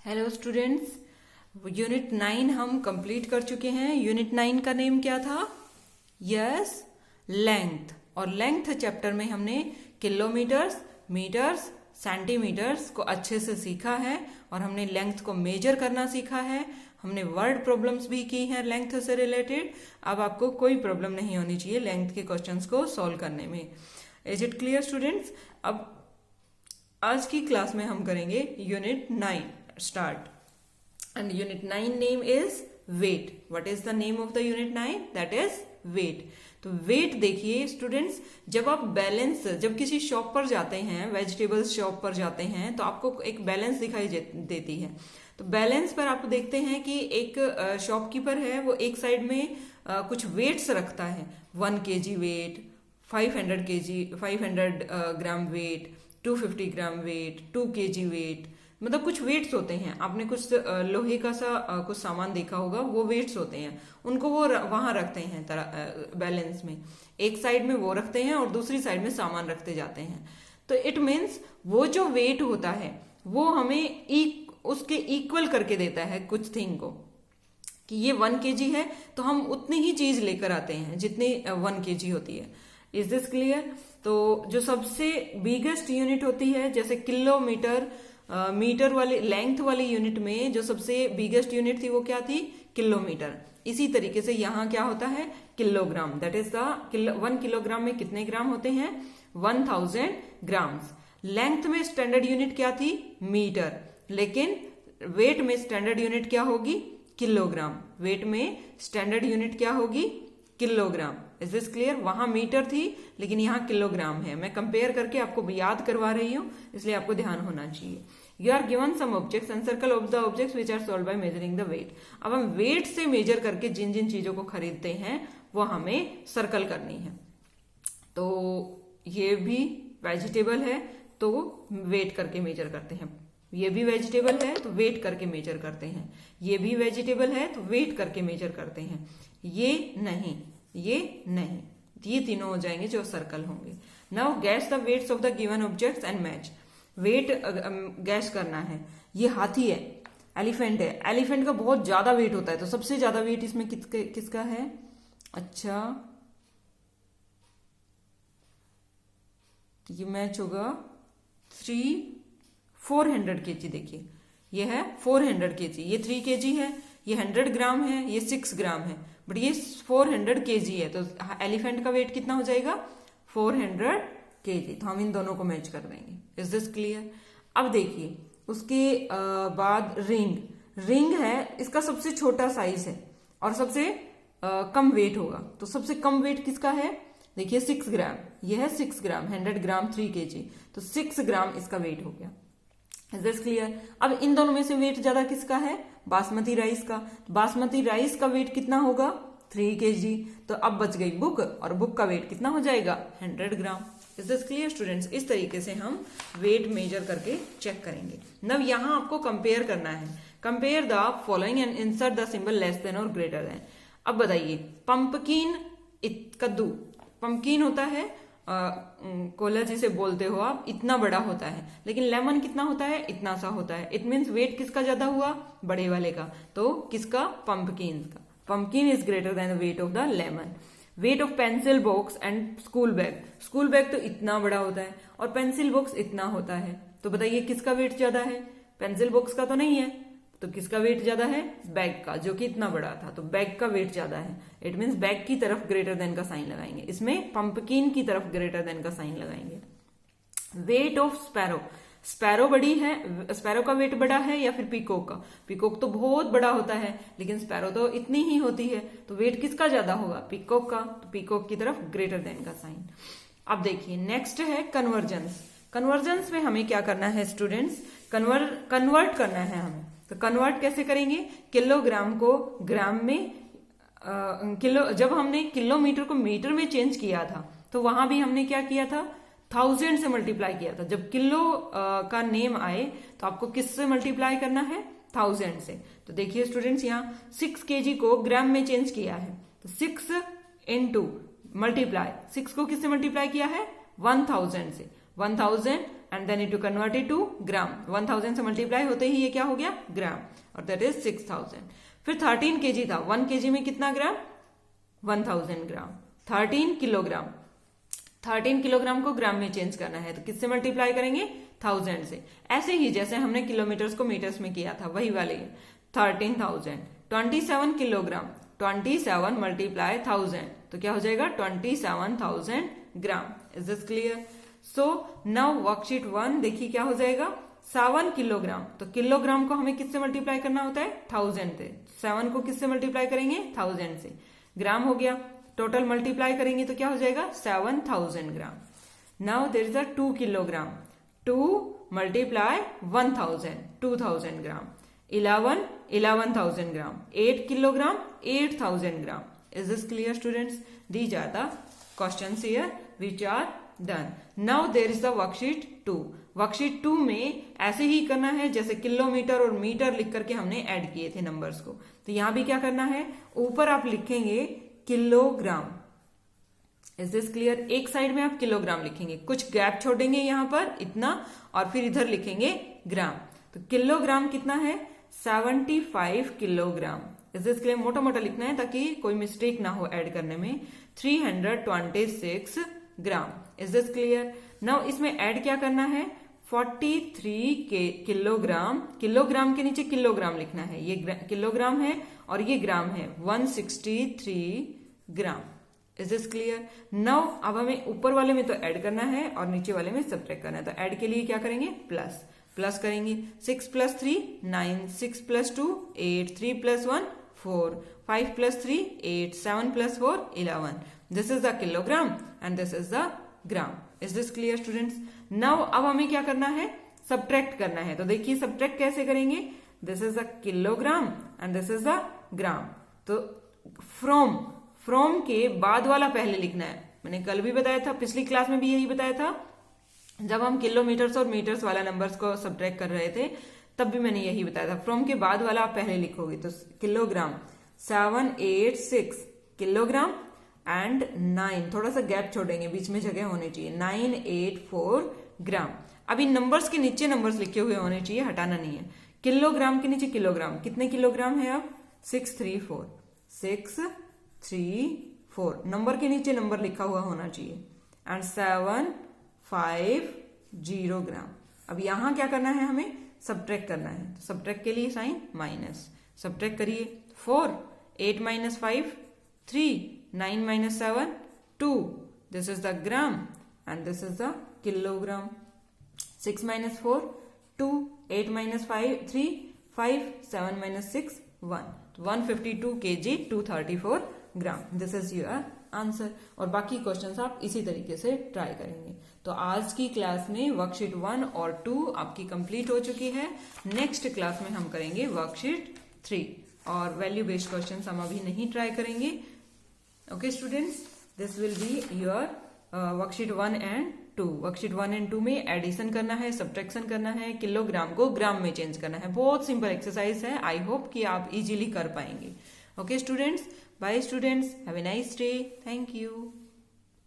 Hello students, unit 9 हम complete कर चुके हैं। यूनिट 9 का नेम क्या था? Yes, length. और लेंथ चैप्टर में हमने किलोमीटर्स, मीटर्स, सेंटीमीटर्स को अच्छे से सीखा है और हमने लेंथ को मेजर करना सीखा है। हमने वर्ड प्रॉब्लम्स भी की हैं लेंथ से रिलेटेड। अब आपको कोई प्रॉब्लम नहीं होनी चाहिए लेंथ के क्वेश्चंस को सॉल्व करने में। Is it clear students? अब आज की क्लास में हम करेंगे unit 9 start, and unit 9 name is weight. What is the name of the unit 9? That is weight. तो वेट देखिए स्टूडेंट्स, जब आप बैलेंस, जब किसी शॉप पर जाते हैं, वेजिटेबल्स शॉप पर जाते हैं, तो आपको एक बैलेंस दिखाई देती है। तो बैलेंस पर आप देखते हैं कि एक शॉपकीपर है, वो एक साइड में कुछ वेट्स रखता है। 1 kg weight, 500 gram weight, 250 gram weight, 2 kg weight, मतलब कुछ वेट्स होते हैं। आपने कुछ लोहे का कुछ सामान देखा होगा, वो वेट्स होते हैं, उनको वो वहां रखते हैं बैलेंस में। एक साइड में वो रखते हैं और दूसरी साइड में सामान रखते जाते हैं। तो इट मीन्स वो जो वेट होता है वो हमें उसके इक्वल करके देता है कुछ थिंग को, कि ये 1 kg है तो हम उतनी ही चीज लेकर आते हैं जितनी 1 kg होती है। Is this clear? तो जो सबसे बिगेस्ट यूनिट होती है, जैसे किलोमीटर, मीटर वाले लेंथ वाली यूनिट में जो सबसे बिगेस्ट यूनिट थी वो क्या थी? किलोमीटर। इसी तरीके से यहाँ क्या होता है? Kilogram. That is the 1 kilogram में कितने ग्राम होते हैं? 1000 ग्राम्स। लेंथ में स्टैंडर्ड यूनिट क्या थी? मीटर। लेकिन वेट में स्टैंडर्ड यूनिट क्या होगी? किलोग्राम। वेट में स्टैंडर्ड यूनिट क्या होगी? किलोग्राम। Is this clear? वहां मीटर थी लेकिन यहाँ किलोग्राम है। मैं कंपेयर करके आपको याद करवा रही हूँ, इसलिए आपको ध्यान होना चाहिए। You are given some objects and circle of the objects which are solve by measuring the weight. अब हम वेट से मेजर करके जिन जिन चीजों को खरीदते हैं वो हमें सर्कल करनी है। तो ये भी वेजिटेबल है तो वेट करके मेजर करते हैं, ये भी वेजिटेबल है तो वेट करके मेजर करते हैं, ये भी वेजिटेबल है तो वेट करके मेजर करते हैं, ये नहीं, ये नहीं, ये तीनों हो जाएंगे जो सर्कल होंगे। Now guess the weights of the given objects and match. Weight guess करना है। ये हाथी है, एलिफेंट है, एलिफेंट का बहुत ज्यादा वेट होता है, तो सबसे ज्यादा वेट इसमें किसका है? अच्छा, ये मैच होगा 400 kg। देखिए ये है 400 kg, ये 3 kg है, ये 100 ग्राम है, ये 6 ग्राम है, बट ये 400 kg है। तो एलिफेंट का वेट कितना हो जाएगा? 400 kg। तो हम इन दोनों को मैच कर देंगे। Is this clear? अब देखिए उसके बाद रिंग है, इसका सबसे छोटा साइज है और सबसे कम वेट होगा। तो सबसे कम वेट किसका है? देखिए 6 ग्राम, यह है 6 ग्राम, 100 ग्राम 3 kg, तो 6 ग्राम इसका वेट हो गया। Is this clear? अब इन दोनों में से वेट ज्यादा किसका है? बासमती राइस का। बासमती राइस का वेट कितना होगा? 3 kg। तो अब बच गई बुक, और बुक का वेट कितना हो जाएगा? 100 gram. Is this clear students? इस तरीके से हम वेट मेजर करके चेक करेंगे। नब यहां आपको कंपेयर करना है। Compare the following and insert the symbol less than और ग्रेटर देन। अब बताइए, पंपकिन, कद्दू, पंपकिन होता है, कोला जिसे बोलते हो आप, इतना बड़ा होता है, लेकिन लेमन कितना होता है? इतना सा होता है। इट मीन्स वेट किसका ज्यादा हुआ? बड़े वाले का। तो किसका? पंपकिन का। Pumpkin is greater than the weight of the lemon. Weight of pencil box and school bag. School bag तो इतना बड़ा होता है और पेंसिल बॉक्स इतना होता है, तो बताइए किसका वेट ज्यादा है? पेंसिल बॉक्स का तो नहीं है, तो किसका वेट ज्यादा है? बैग का, जो कि इतना बड़ा था, तो बैग का वेट ज्यादा है। इट मीन्स बैग की तरफ ग्रेटर देन का साइन लगाएंगे, इसमें पंपकिन की तरफ ग्रेटर देन का साइन लगाएंगे। Weight of sparrow. स्पैरो बड़ी है, स्पैरो का वेट बड़ा है या फिर पीकॉक का? पीकॉक तो बहुत बड़ा होता है लेकिन स्पैरो तो इतनी ही होती है, तो वेट किसका ज्यादा होगा? पीकॉक का। तो पीकॉक की तरफ ग्रेटर देन का साइन। अब देखिए नेक्स्ट है कन्वर्जेंस। कन्वर्जेंस में हमें क्या करना है स्टूडेंट्स? कन्वर्ट करना है हमें। तो कन्वर्ट कैसे करेंगे? किलोग्राम को ग्राम में, जब हमने किलोमीटर को मीटर में चेंज किया था तो वहां भी हमने क्या किया था? 1000 से मल्टीप्लाई किया था। जब किलो का नेम आए तो आपको किससे मल्टीप्लाई करना है? 1000 से। तो देखिए स्टूडेंट्स, यहाँ 6 kg को ग्राम में चेंज किया है, तो 6 इंटू मल्टीप्लाई, 6 को किससे मल्टीप्लाई किया है? 1000 से। 1000 and then it to convert it to gram. 1000 से मल्टीप्लाई होते ही ये क्या हो गया, ग्राम, और दैट इज 6000। फिर 13 kg था, 1 kg में कितना ग्राम, 1000 ग्राम। 13 किलोग्राम, 13 किलोग्राम को ग्राम में चेंज करना है तो किससे मल्टीप्लाई करेंगे, 1000 से। ऐसे ही जैसे हमने किलोमीटर्स को मीटर्स में किया था वही वाले 13,000। 27 किलोग्राम, 27 मल्टीप्लाई 1000 तो क्या हो जाएगा, 27,000 gram. Is this clear? So now worksheet 1 देखिए क्या हो जाएगा, 7 किलोग्राम। तो किलोग्राम को हमें किससे मल्टीप्लाई करना होता है, 1000 से। 7 को किससे मल्टीप्लाई करेंगे, 1000 से। ग्राम हो गया, टोटल मल्टीप्लाई करेंगे तो क्या हो जाएगा, 7000 gram. Now there is a 2 kilogram, 2 multiply 1000, 2000 gram. 11,000 gram. 8 kilogram, 8000 gram. Is this clear students? These are the questions here which are done. Now there is the worksheet 2। Worksheet 2 में ऐसे ही करना है जैसे किलोमीटर और मीटर लिख करके हमने add किए थे नंबर्स को। तो यहां भी क्या करना है, ऊपर आप लिखेंगे किलोग्राम। Is this clear? एक साइड में आप किलोग्राम लिखेंगे, कुछ गैप छोड़ेंगे यहां पर इतना, और फिर इधर लिखेंगे ग्राम। तो किलोग्राम कितना है, 75 किलोग्राम। Is this clear? मोटा मोटा लिखना है ताकि कोई मिस्टेक ना हो ऐड करने में। 326 gram. Is this clear? Now इसमें ऐड क्या करना है, 43 के किलोग्राम। किलोग्राम के नीचे किलोग्राम लिखना है, ये किलोग्राम है और ये ग्राम है, 163 gram. Is this clear? Now अब हमें ऊपर वाले में तो ऐड करना है और नीचे वाले में सब्ट्रैक्ट करना है। तो ऐड के लिए क्या करेंगे, प्लस। प्लस करेंगे, 6 + 3 9, 6 + 2 8, 3 + 1 4, 5 + 3 8, 7 + 4 11। This is the kilogram and this is the gram. Is this clear students? Now अब हमें क्या करना है, सब्ट्रैक्ट करना है। तो देखिए सब्ट्रैक्ट कैसे करेंगे, this is the kilogram and this is the gram. तो फ्रॉम के बाद वाला पहले लिखना है। मैंने कल भी बताया था, पिछली क्लास में भी यही बताया था, जब हम किलोमीटर्स और मीटर्स वाला नंबर्स को सब्ट्रैक्ट कर रहे थे तब भी मैंने यही बताया था। फ्रॉम के बाद वाला आप पहले लिखोगे। तो किलोग्राम 786 किलोग्राम एंड 9, थोड़ा सा गैप छोड़ेंगे, बीच में जगह होनी चाहिए, 984 ग्राम। अब इन नंबर्स के नीचे नंबर्स लिखे हुए होने चाहिए, हटाना नहीं है। किलोग्राम के नीचे किलोग्राम, कितने किलोग्राम है अब, 634, 634। नंबर के नीचे नंबर लिखा हुआ होना चाहिए एंड 750 ग्राम। अब यहां क्या करना है, हमें सब्ट्रैक्ट करना है। तो सब्ट्रैक्ट के लिए साइन माइनस, सब्ट्रैक्ट करिए। 4, 8 - 5 3, 9 - 7 2, this is the gram and this is the kilogram. 6 - 4 2, 8 - 5 3 5, 7 - 6 1, 152 kg 234 gram. This is your answer. और बाकी क्वेश्चंस आप इसी तरीके से ट्राई करेंगे। तो आज की क्लास में वर्कशीट 1 और 2 आपकी कंप्लीट हो चुकी है। नेक्स्ट क्लास में हम करेंगे वर्कशीट 3 और वैल्यू बेस्ड क्वेश्चंस हम अभी नहीं ट्राई करेंगे। Okay students, this will be your worksheet 1 and 2। Worksheet 1 and 2 में एडिशन करना है, सब्ट्रैक्शन करना है, किलोग्राम को ग्राम में चेंज करना है। बहुत सिंपल एक्सरसाइज है। आई होप कि आप इजीली कर पाएंगे। Okay students, bye students, have a nice day, thank you.